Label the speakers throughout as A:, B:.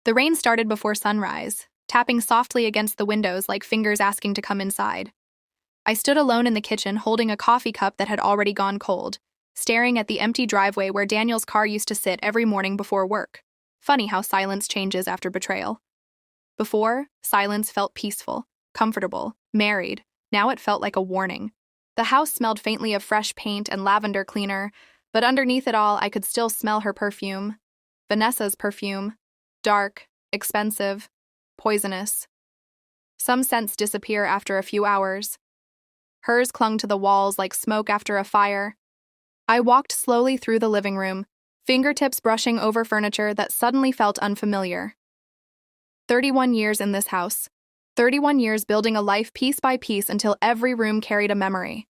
A: The rain started before sunrise, tapping softly against the windows like fingers asking to come inside. I stood alone in the kitchen holding a coffee cup that had already gone cold, staring at the empty driveway where Daniel's car used to sit every morning before work. Funny how silence changes after betrayal. Before, silence felt peaceful, comfortable, married. Now it felt like a warning. The house smelled faintly of fresh paint and lavender cleaner, but underneath it all, I could still smell her perfume. Vanessa's perfume. Dark, expensive, poisonous. Some scents disappear after a few hours. Hers clung to the walls like smoke after a fire. I walked slowly through the living room, fingertips brushing over furniture that suddenly felt unfamiliar. 31 years in this house. 31 years building a life piece by piece until every room carried a memory.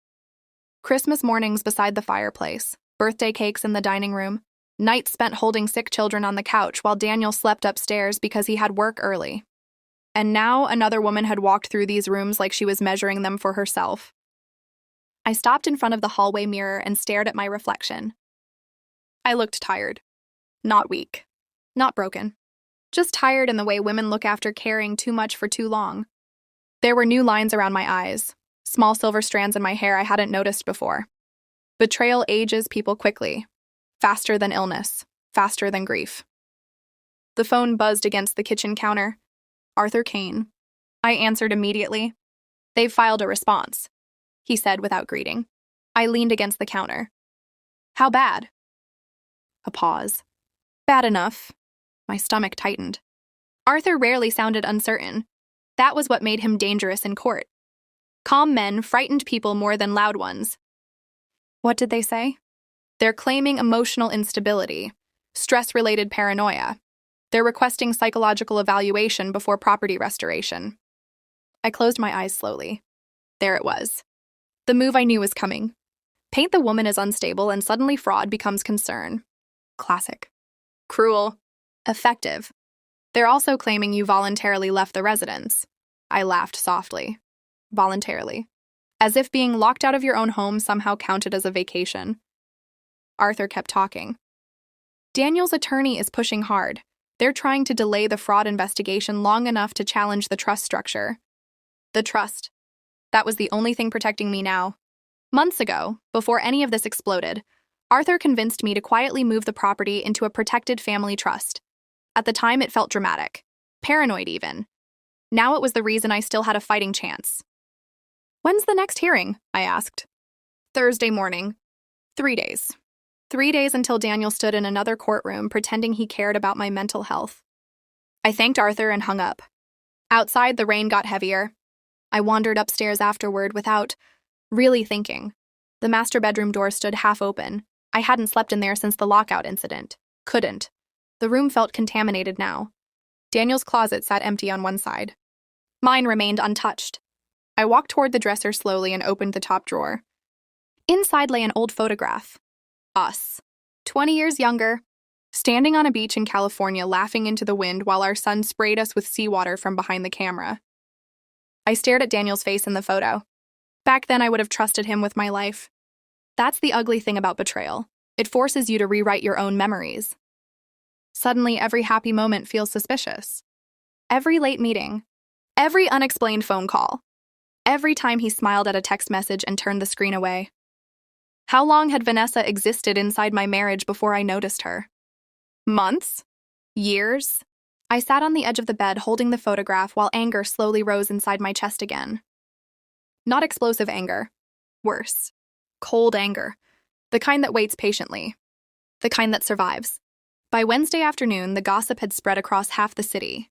A: Christmas mornings beside the fireplace, birthday cakes in the dining room, nights spent holding sick children on the couch while Daniel slept upstairs because he had work early. And now another woman had walked through these rooms like she was measuring them for herself. I stopped in front of the hallway mirror and stared at my reflection. I looked tired. Not weak. Not broken. Just tired in the way women look after carrying too much for too long. There were new lines around my eyes, small silver strands in my hair I hadn't noticed before. Betrayal ages people quickly, faster than illness, faster than grief. The phone buzzed against the kitchen counter. Arthur Kane. I answered immediately. "They've filed a response," he said without greeting. I leaned against the counter. "How bad?" A pause. "Bad enough." My stomach tightened. Arthur rarely sounded uncertain. That was what made him dangerous in court. Calm men frightened people more than loud ones. What did they say? They're claiming emotional instability, stress-related paranoia. They're requesting psychological evaluation before property restoration. I closed my eyes slowly. There it was. The move I knew was coming. Paint the woman as unstable and suddenly fraud becomes concern. Classic. Cruel. Effective. They're also claiming you voluntarily left the residence. I laughed softly. Voluntarily. As if being locked out of your own home somehow counted as a vacation. Arthur kept talking. Daniel's attorney is pushing hard. They're trying to delay the fraud investigation long enough to challenge the trust structure. The trust. That was the only thing protecting me now. Months ago, before any of this exploded, Arthur convinced me to quietly move the property into a protected family trust. At the time, it felt dramatic. Paranoid, even. Now it was the reason I still had a fighting chance. "When's the next hearing?" I asked. "Thursday morning. 3 days. 3 days until Daniel stood in another courtroom pretending he cared about my mental health." I thanked Arthur and hung up. Outside, the rain got heavier. I wandered upstairs afterward without really thinking. The master bedroom door stood half open. I hadn't slept in there since the lockout incident. Couldn't. The room felt contaminated now. Daniel's closet sat empty on one side. Mine remained untouched. I walked toward the dresser slowly and opened the top drawer. Inside lay an old photograph. Us. 20 years younger. Standing on a beach in California laughing into the wind while our son sprayed us with seawater from behind the camera. I stared at Daniel's face in the photo. Back then I would have trusted him with my life. That's the ugly thing about betrayal. It forces you to rewrite your own memories. Suddenly, every happy moment feels suspicious. Every late meeting. Every unexplained phone call. Every time he smiled at a text message and turned the screen away. How long had Vanessa existed inside my marriage before I noticed her? Months? Years? I sat on the edge of the bed holding the photograph while anger slowly rose inside my chest again. Not explosive anger. Worse. Cold anger. The kind that waits patiently. The kind that survives. By Wednesday afternoon, the gossip had spread across half the city.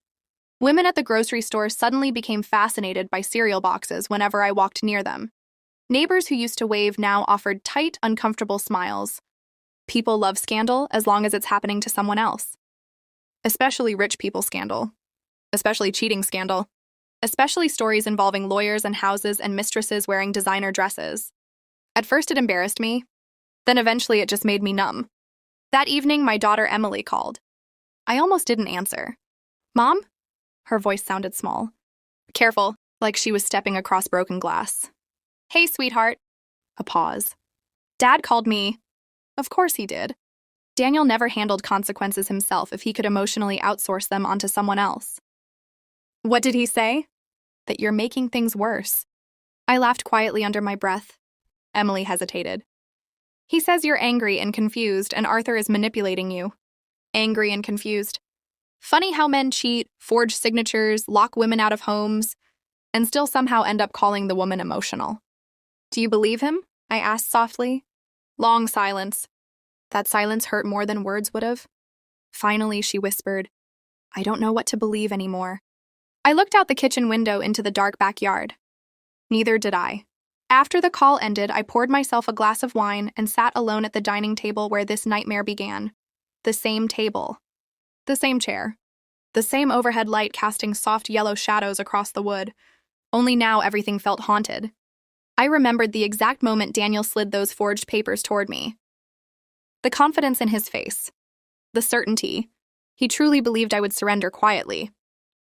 A: Women at the grocery store suddenly became fascinated by cereal boxes whenever I walked near them. Neighbors who used to wave now offered tight, uncomfortable smiles. People love scandal as long as it's happening to someone else. Especially rich people scandal. Especially cheating scandal. Especially stories involving lawyers and houses and mistresses wearing designer dresses. At first it embarrassed me. Then eventually it just made me numb. That evening, my daughter Emily called. I almost didn't answer. "Mom?" Her voice sounded small. Careful, like she was stepping across broken glass. "Hey, sweetheart." A pause. "Dad called me." Of course he did. Daniel never handled consequences himself if he could emotionally outsource them onto someone else. What did he say? That you're making things worse. I laughed quietly under my breath. Emily hesitated. He says you're angry and confused and Arthur is manipulating you. Angry and confused. Funny how men cheat, forge signatures, lock women out of homes, and still somehow end up calling the woman emotional. Do you believe him? I asked softly. Long silence. That silence hurt more than words would have. Finally, she whispered, I don't know what to believe anymore. I looked out the kitchen window into the dark backyard. Neither did I. After the call ended, I poured myself a glass of wine and sat alone at the dining table where this nightmare began. The same table. The same chair. The same overhead light casting soft yellow shadows across the wood. Only now everything felt haunted. I remembered the exact moment Daniel slid those forged papers toward me. The confidence in his face. The certainty. He truly believed I would surrender quietly.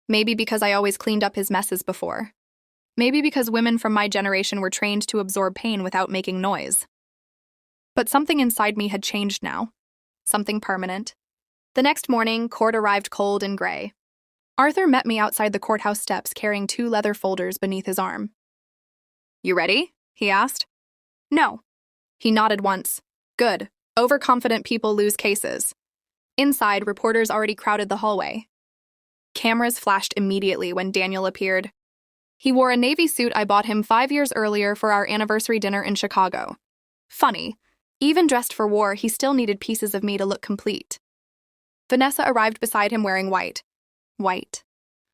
A: Maybe because I always cleaned up his messes before. Maybe because women from my generation were trained to absorb pain without making noise. But something inside me had changed now. Something permanent. The next morning, court arrived cold and gray. Arthur met me outside the courthouse steps carrying 2 leather folders beneath his arm. You ready? He asked. No. He nodded once. Good. Overconfident people lose cases. Inside, reporters already crowded the hallway. Cameras flashed immediately when Daniel appeared. He wore a navy suit I bought him 5 years earlier for our anniversary dinner in Chicago. Funny, even dressed for war, he still needed pieces of me to look complete. Vanessa arrived beside him wearing white. White.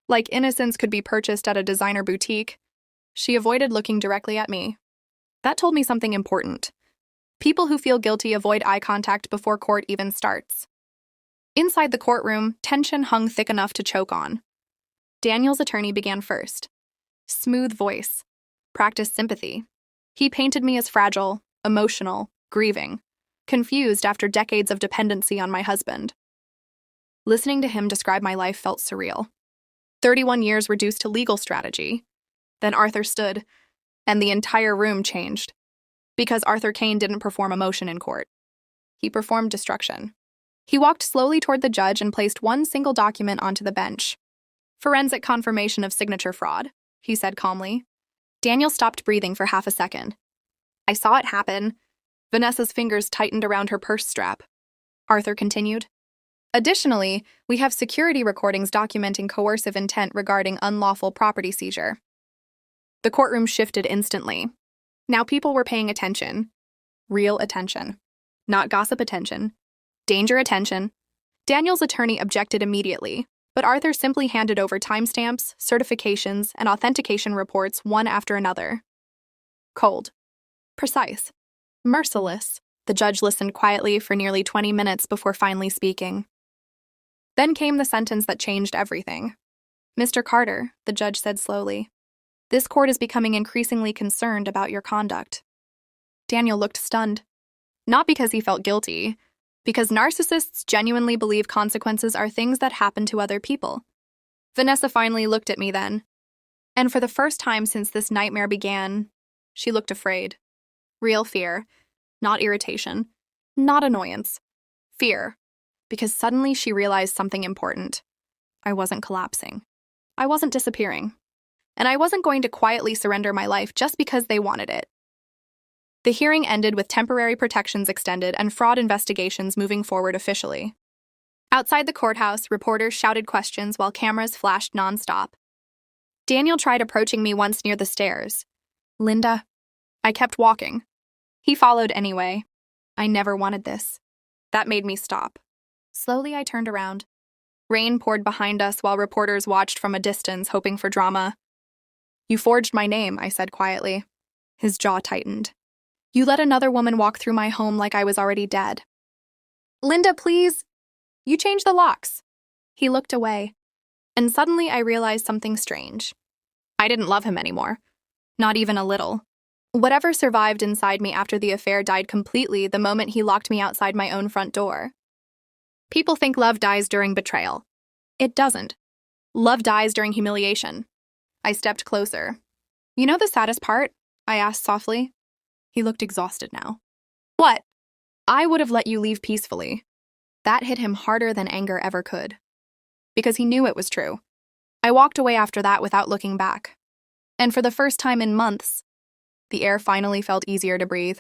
A: Like innocence could be purchased at a designer boutique. She avoided looking directly at me. That told me something important. People who feel guilty avoid eye contact before court even starts. Inside the courtroom, tension hung thick enough to choke on. Daniel's attorney began first. Smooth voice. Practiced sympathy. He painted me as fragile, emotional, grieving, confused after decades of dependency on my husband. Listening to him describe my life felt surreal. 31 years reduced to legal strategy. Then Arthur stood, and the entire room changed. Because Arthur Kane didn't perform emotion in court. He performed destruction. He walked slowly toward the judge and placed one single document onto the bench. Forensic confirmation of signature fraud, he said calmly. Daniel stopped breathing for half a second. I saw it happen. Vanessa's fingers tightened around her purse strap. Arthur continued. Additionally, we have security recordings documenting coercive intent regarding unlawful property seizure. The courtroom shifted instantly. Now people were paying attention. Real attention. Not gossip attention. Danger attention. Daniel's attorney objected immediately, but Arthur simply handed over timestamps, certifications, and authentication reports one after another. Cold. Precise. Merciless. The judge listened quietly for nearly 20 minutes before finally speaking. Then came the sentence that changed everything. Mr. Carter, the judge said slowly, this court is becoming increasingly concerned about your conduct. Daniel looked stunned. Not because he felt guilty, because narcissists genuinely believe consequences are things that happen to other people. Vanessa finally looked at me then. And for the first time since this nightmare began, she looked afraid. Real fear. Not irritation. Not annoyance. Fear. Because suddenly she realized something important. I wasn't collapsing. I wasn't disappearing. And I wasn't going to quietly surrender my life just because they wanted it. The hearing ended with temporary protections extended and fraud investigations moving forward officially. Outside the courthouse, reporters shouted questions while cameras flashed nonstop. Daniel tried approaching me once near the stairs. Linda. I kept walking. He followed anyway. I never wanted this. That made me stop. Slowly, I turned around. Rain poured behind us while reporters watched from a distance, hoping for drama. You forged my name, I said quietly. His jaw tightened. You let another woman walk through my home like I was already dead. Linda, please. You changed the locks. He looked away. And suddenly I realized something strange. I didn't love him anymore. Not even a little. Whatever survived inside me after the affair died completely the moment he locked me outside my own front door. People think love dies during betrayal. It doesn't. Love dies during humiliation. I stepped closer. You know the saddest part? I asked softly. He looked exhausted now. What? I would have let you leave peacefully. That hit him harder than anger ever could. Because he knew it was true. I walked away after that without looking back. And for the first time in months, the air finally felt easier to breathe.